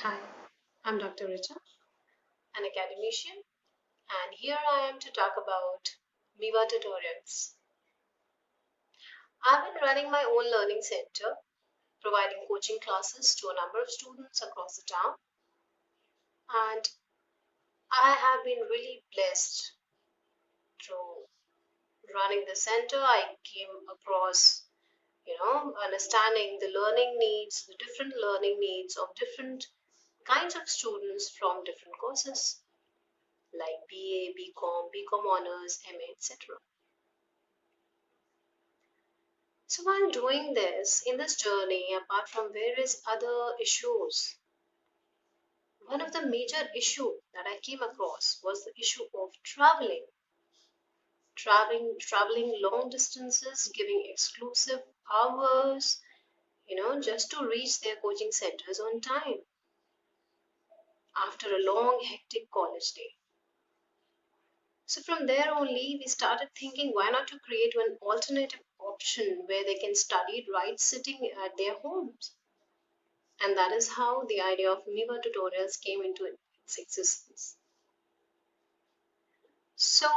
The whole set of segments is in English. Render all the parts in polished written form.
Hi, I'm Dr. Richa, an academician, and here I am to talk about Mivaa Tutorials. I've been running my own learning center, providing coaching classes to a number of students across the town, and I have been really blessed through running the center. I came across, understanding the learning needs, the different learning needs of different kinds of students from different courses like BA, BCom honors, MA, etc. So while doing this, in this journey, apart from various other issues, one of the major issue that I came across was the issue of traveling long distances, giving exclusive hours, just to reach their coaching centers on time after a long, hectic college day. So from there only, we started thinking, why not to create one alternative option where they can study right sitting at their homes? And that is how the idea of Mivaa Tutorials came into its existence. So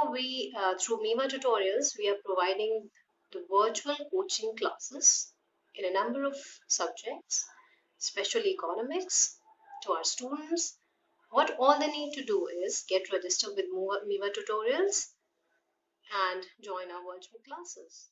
through Mivaa Tutorials, we are providing the virtual coaching classes in a number of subjects, especially economics, to our students. What all they need to do is get registered with Mivaa Tutorials and join our virtual classes.